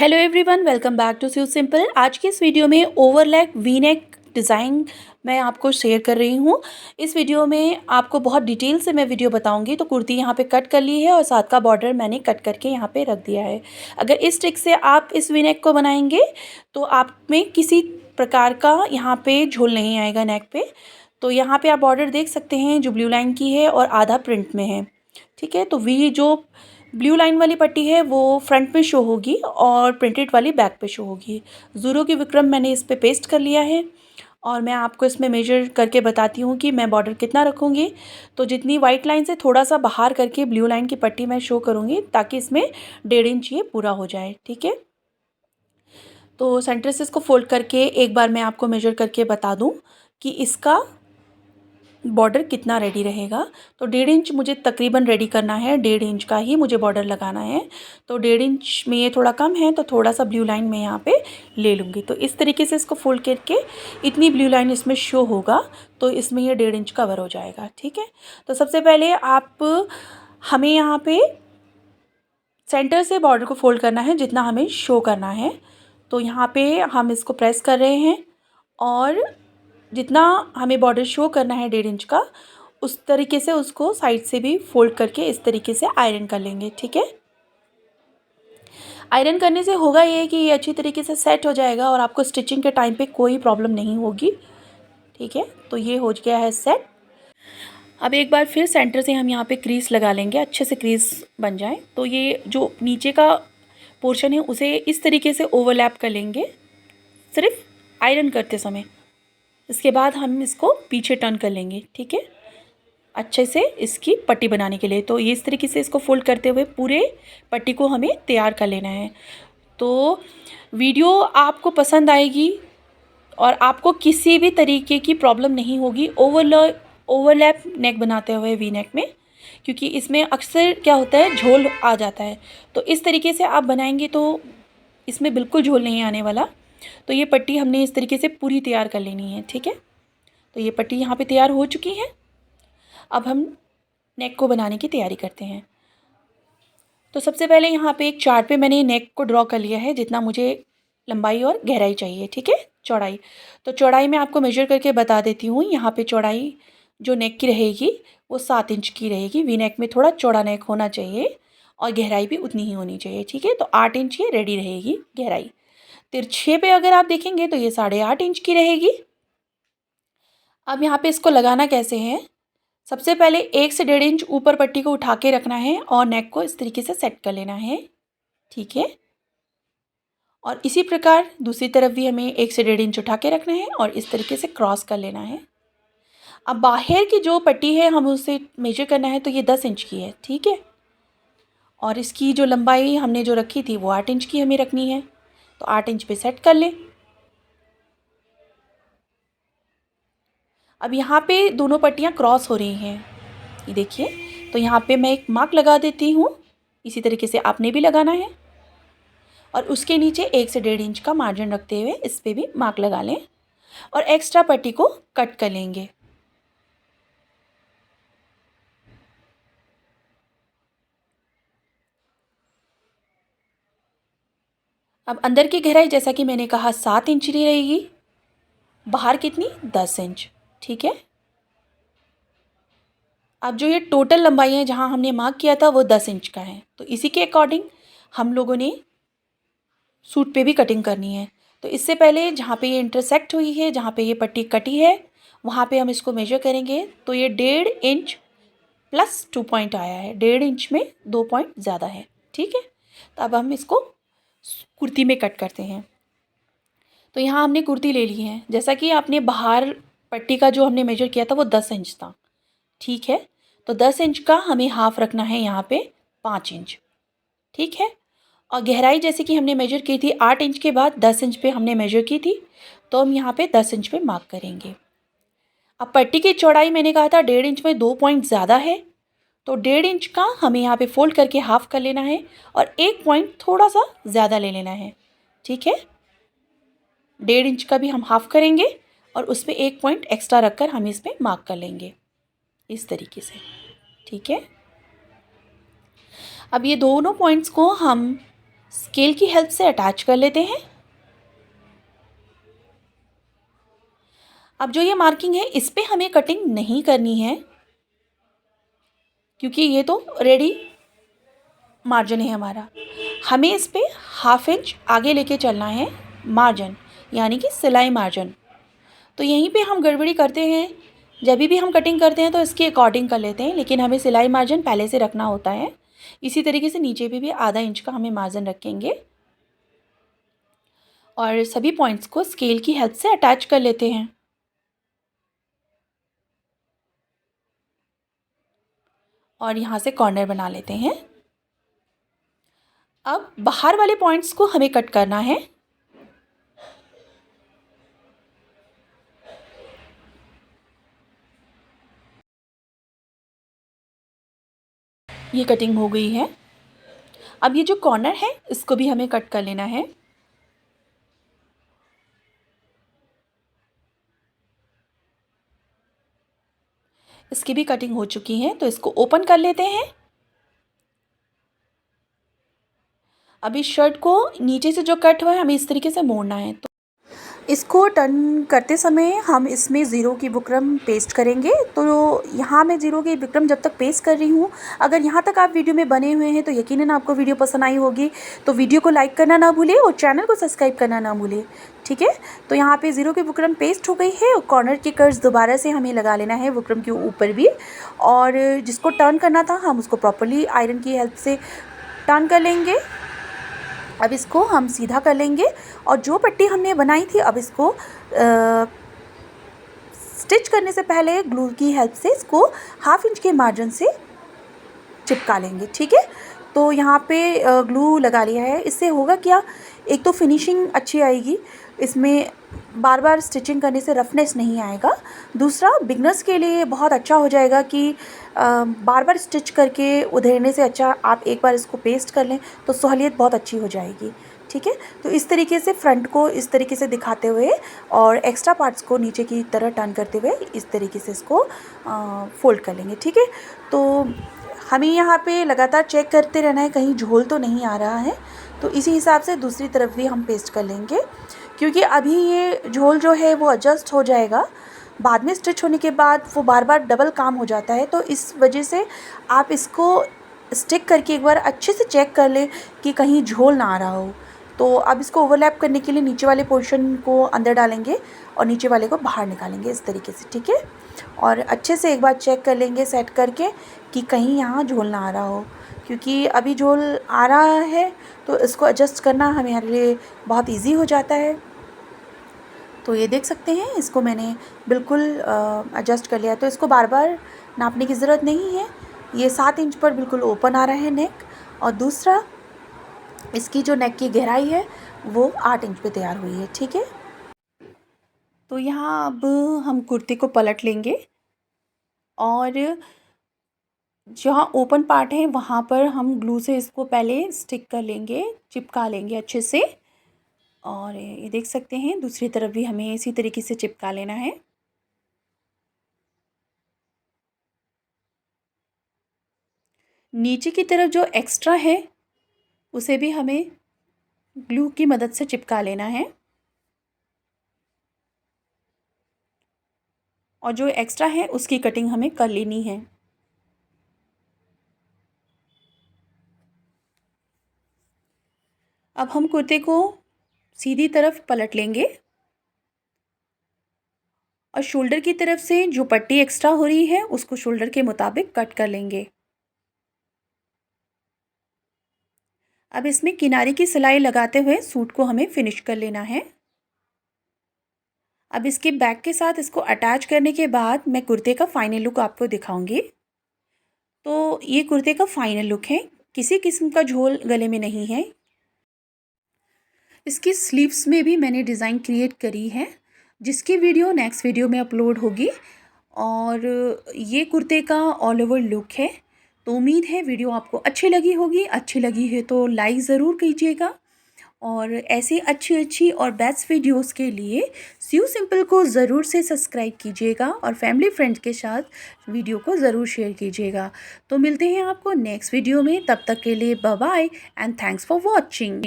Hello everyone, welcome back to स्यू simple. आज की इस वीडियो में ओवरलैप वी नेक डिज़ाइन मैं आपको शेयर कर रही हूँ। इस वीडियो में आपको बहुत डिटेल से मैं वीडियो बताऊंगी। तो कुर्ती यहाँ पे कट कर ली है और साथ का बॉर्डर मैंने कट करके यहाँ पे रख दिया है। अगर इस ट्रिक से आप इस वी नेक को बनाएंगे तो आप में किसी प्रकार का यहाँ पे झोल नहीं आएगा नेक पे। तो यहाँ पे आप बॉर्डर देख सकते हैं जो ब्लू लाइन की है और आधा प्रिंट में है। ठीक है, तो वी जो ब्लू लाइन वाली पट्टी है वो फ्रंट में शो होगी और प्रिंटेड वाली बैक पे शो होगी। ज़ीरो की विक्रम मैंने इस पे पेस्ट कर लिया है और मैं आपको इसमें मेजर करके बताती हूँ कि मैं बॉर्डर कितना रखूँगी। तो जितनी वाइट लाइन से थोड़ा सा बाहर करके ब्लू लाइन की पट्टी मैं शो करूँगी ताकि इसमें 1.5 इंच ये पूरा हो जाए। ठीक है, तो सेंटर से इसको फोल्ड करके एक बार मैं आपको मेजर करके बता दूँ कि इसका बॉर्डर कितना रेडी रहेगा। तो 1.5 इंच मुझे तकरीबन रेडी करना है, 1.5 इंच का ही मुझे बॉर्डर लगाना है। तो 1.5 इंच में ये थोड़ा कम है तो थोड़ा सा ब्लू लाइन मैं यहाँ पे ले लूँगी। तो इस तरीके से इसको फोल्ड करके इतनी ब्लू लाइन इसमें शो होगा तो इसमें ये 1.5 इंच कवर हो जाएगा। ठीक है, तो सबसे पहले हमें यहाँ पे सेंटर से बॉर्डर को फोल्ड करना है जितना हमें शो करना है। तो यहाँ पे हम इसको प्रेस कर रहे हैं और जितना हमें बॉर्डर शो करना है 1.5 इंच का, उस तरीके से उसको साइड से भी फोल्ड करके इस तरीके से आयरन कर लेंगे। ठीक है, आयरन करने से होगा ये कि ये अच्छी तरीके से सेट हो जाएगा और आपको स्टिचिंग के टाइम पे कोई प्रॉब्लम नहीं होगी। ठीक है, तो ये हो गया है सेट। अब एक बार फिर सेंटर से हम यहाँ पे क्रीज लगा लेंगे, अच्छे से क्रीज बन जाए। तो ये जो नीचे का पोर्शन है उसे इस तरीके से ओवरलैप कर लेंगे सिर्फ आयरन करते समय। इसके बाद हम इसको पीछे टर्न कर लेंगे। ठीक है, अच्छे से इसकी पट्टी बनाने के लिए। तो ये इस तरीके से इसको फोल्ड करते हुए पूरे पट्टी को हमें तैयार कर लेना है। तो वीडियो आपको पसंद आएगी और आपको किसी भी तरीके की प्रॉब्लम नहीं होगी ओवरलैप नेक बनाते हुए वी नेक में, क्योंकि इसमें अक्सर क्या होता है झोल आ जाता है। तो इस तरीके से आप बनाएंगे तो इसमें बिल्कुल झोल नहीं आने वाला। तो ये पट्टी हमने इस तरीके से पूरी तैयार कर लेनी है। ठीक है, तो ये पट्टी यहाँ पे तैयार हो चुकी है। अब हम नेक को बनाने की तैयारी करते हैं। तो सबसे पहले यहाँ पे एक चार्ट पे मैंने नेक को ड्रॉ कर लिया है जितना मुझे लंबाई और गहराई चाहिए। ठीक है, चौड़ाई, तो चौड़ाई मैं आपको मेजर करके बता देती हूँ। यहाँ पे चौड़ाई जो नेक की रहेगी वो 7 इंच की रहेगी। वी नेक में थोड़ा चौड़ा नेक होना चाहिए और गहराई भी उतनी ही होनी चाहिए। ठीक है, तो 8 इंच ये रेडी रहेगी गहराई। तिरछे पे अगर आप देखेंगे तो ये 8.5 इंच की रहेगी। अब यहाँ पे इसको लगाना कैसे है, सबसे पहले 1 से 1.5 इंच ऊपर पट्टी को उठा के रखना है और नेक को इस तरीके से सेट कर लेना है। ठीक है, और इसी प्रकार दूसरी तरफ भी हमें 1 से 1.5 इंच उठा के रखना है और इस तरीके से क्रॉस कर लेना है। अब बाहर की जो पट्टी है हम उसे मेजर करना है तो ये 10 इंच की है। ठीक है, और इसकी जो लंबाई हमने जो रखी थी वो 8 इंच की हमें रखनी है। तो 8 इंच पे सेट कर लें। अब यहाँ पे दोनों पट्टियाँ क्रॉस हो रही हैं, ये देखिए। तो यहाँ पे मैं एक मार्क लगा देती हूँ, इसी तरीके से आपने भी लगाना है। और उसके नीचे 1 से 1.5 इंच का मार्जिन रखते हुए इस पर भी मार्क लगा लें और एक्स्ट्रा पट्टी को कट कर लेंगे। अब अंदर की गहराई जैसा कि मैंने कहा 7 इंच की रहेगी, बाहर कितनी 10 इंच। ठीक है, अब जो ये टोटल लंबाई है जहाँ हमने मार्क किया था वो 10 इंच का है। तो इसी के अकॉर्डिंग हम लोगों ने सूट पे भी कटिंग करनी है। तो इससे पहले जहाँ पे ये इंटरसेक्ट हुई है, जहाँ पे ये पट्टी कटी है, वहाँ पे हम इसको मेजर करेंगे। तो ये 1.5 इंच प्लस 2 पॉइंट आया है, 1.5 इंच में 2 पॉइंट ज़्यादा है। ठीक है, तो अब हम इसको कुर्ती में कट करते हैं। तो यहाँ हमने कुर्ती ले ली है, जैसा कि आपने बाहर पट्टी का जो हमने मेजर किया था वो 10 इंच था। ठीक है, तो 10 इंच का हमें हाफ रखना है यहाँ पे 5 इंच। ठीक है, और गहराई जैसे कि हमने मेजर की थी 8 इंच के बाद 10 इंच पे हमने मेजर की थी, तो हम यहाँ पे 10 इंच पे मार्क करेंगे। अब पट्टी की चौड़ाई मैंने कहा था 1.5 इंच में 2 पॉइंट ज़्यादा है, तो 1.5 इंच का हमें यहाँ पे फोल्ड करके हाफ कर लेना है और 1 पॉइंट थोड़ा सा ज़्यादा ले लेना है। ठीक है, 1.5 इंच का भी हम हाफ करेंगे और उस पर 1 पॉइंट एक्स्ट्रा रखकर हम इस पर मार्क कर लेंगे इस तरीके से। ठीक है, अब ये दोनों पॉइंट्स को हम स्केल की हेल्प से अटैच कर लेते हैं। अब जो ये मार्किंग है इस पे हमें कटिंग नहीं करनी है, क्योंकि ये तो रेडी मार्जिन है हमारा। हमें इस पे 1/2 इंच आगे लेके चलना है मार्जिन, यानी कि सिलाई मार्जिन। तो यहीं पे हम गड़बड़ी करते हैं, जब भी हम कटिंग करते हैं तो इसके अकॉर्डिंग कर लेते हैं, लेकिन हमें सिलाई मार्जिन पहले से रखना होता है। इसी तरीके से नीचे पे भी ½ इंच का हमें मार्जिन रखेंगे और सभी पॉइंट्स को स्केल की हेल्प से अटैच कर लेते हैं। और यहाँ से कॉर्नर बना लेते हैं। अब बाहर वाले पॉइंट्स को हमें कट करना है। ये कटिंग हो गई है। अब ये जो कॉर्नर है इसको भी हमें कट कर लेना है। इसकी भी कटिंग हो चुकी है, तो इसको ओपन कर लेते हैं। अब इस शर्ट को नीचे से जो कट हुआ है हमें इस तरीके से मोड़ना है। तो इसको टर्न करते समय हम इसमें ज़ीरो की बुकरम पेस्ट करेंगे। तो यहाँ मैं ज़ीरो की बुकरम जब तक पेस्ट कर रही हूँ, अगर यहाँ तक आप वीडियो में बने हुए हैं तो यकीनन आपको वीडियो पसंद आई होगी। तो वीडियो को लाइक करना ना भूलें और चैनल को सब्सक्राइब करना ना भूलें, ठीक है। तो यहाँ पे ज़ीरो की बुकरम पेस्ट हो गई है और कॉर्नर के कर्व्स दोबारा से हमें लगा लेना है बुकरम के ऊपर भी। और जिसको टर्न करना था हम उसको प्रॉपर्ली आयरन की हेल्प से टर्न कर लेंगे। अब इसको हम सीधा कर लेंगे और जो पट्टी हमने बनाई थी अब इसको स्टिच करने से पहले ग्लू की हेल्प से इसको 1/2 इंच के मार्जिन से चिपका लेंगे, ठीक है। तो यहाँ पे ग्लू लगा लिया है। इससे होगा क्या, एक तो फिनिशिंग अच्छी आएगी, इसमें बार बार स्टिचिंग करने से रफनेस नहीं आएगा। दूसरा, बिगनर्स के लिए बहुत अच्छा हो जाएगा कि बार बार स्टिच करके उधेड़ने से अच्छा आप एक बार इसको पेस्ट कर लें तो सहूलियत बहुत अच्छी हो जाएगी, ठीक है। तो इस तरीके से फ्रंट को इस तरीके से दिखाते हुए और एक्स्ट्रा पार्ट्स को नीचे की तरह टर्न करते हुए इस तरीके से इसको फोल्ड कर लेंगे, ठीक है। तो हमें यहाँ पे लगातार चेक करते रहना है कहीं झोल तो नहीं आ रहा है। तो इसी हिसाब से दूसरी तरफ भी हम पेस्ट कर लेंगे, क्योंकि अभी ये झोल जो है वो एडजस्ट हो जाएगा, बाद में स्टिच होने के बाद वो बार बार डबल काम हो जाता है। तो इस वजह से आप इसको स्टिक करके एक बार अच्छे से चेक कर लें कि कहीं झोल ना आ रहा हो। तो अब इसको ओवरलैप करने के लिए नीचे वाले पोर्शन को अंदर डालेंगे और नीचे वाले को बाहर निकालेंगे इस तरीके से, ठीक है। और अच्छे से एक बार चेक कर लेंगे सेट करके कि कहीं यहाँ झोल ना आ रहा हो, क्योंकि अभी झोल आ रहा है तो इसको एडजस्ट करना हमारे लिए बहुत इजी हो जाता है। तो ये देख सकते हैं इसको मैंने बिल्कुल एडजस्ट कर लिया। तो इसको बार बार नापने की ज़रूरत नहीं है। ये 7 इंच पर बिल्कुल ओपन आ रहा है नेक, और दूसरा इसकी जो नेक की गहराई है वो 8 इंच पे तैयार हुई है, ठीक है। तो यहाँ अब हम कुर्ती को पलट लेंगे और जहाँ ओपन पार्ट है वहाँ पर हम ग्लू से इसको पहले स्टिक कर लेंगे, चिपका लेंगे अच्छे से। और ये देख सकते हैं दूसरी तरफ भी हमें इसी तरीके से चिपका लेना है। नीचे की तरफ जो एक्स्ट्रा है उसे भी हमें ग्लू की मदद से चिपका लेना है, और जो एक्स्ट्रा है उसकी कटिंग हमें कर लेनी है। अब हम कुर्ते को सीधी तरफ पलट लेंगे और शोल्डर की तरफ से जो पट्टी एक्स्ट्रा हो रही है उसको शोल्डर के मुताबिक कट कर लेंगे। अब इसमें किनारे की सिलाई लगाते हुए सूट को हमें फिनिश कर लेना है। अब इसके बैक के साथ इसको अटैच करने के बाद मैं कुर्ते का फाइनल लुक आपको दिखाऊंगी। तो ये कुर्ते का फाइनल लुक है, किसी किस्म का झोल गले में नहीं है। इसकी स्लीव्स में भी मैंने डिज़ाइन क्रिएट करी है, जिसकी वीडियो नेक्स्ट वीडियो में अपलोड होगी। और ये कुर्ते का ऑल ओवर लुक है। तो उम्मीद है वीडियो आपको अच्छी लगी होगी। अच्छी लगी है तो लाइक ज़रूर कीजिएगा और ऐसी अच्छी अच्छी और बेस्ट वीडियोस के लिए स्यू सिंपल को ज़रूर से सब्सक्राइब कीजिएगा और फैमिली फ्रेंड्स के साथ वीडियो को ज़रूर शेयर कीजिएगा। तो मिलते हैं आपको नेक्स्ट वीडियो में, तब तक के लिए bye bye and thanks for watching.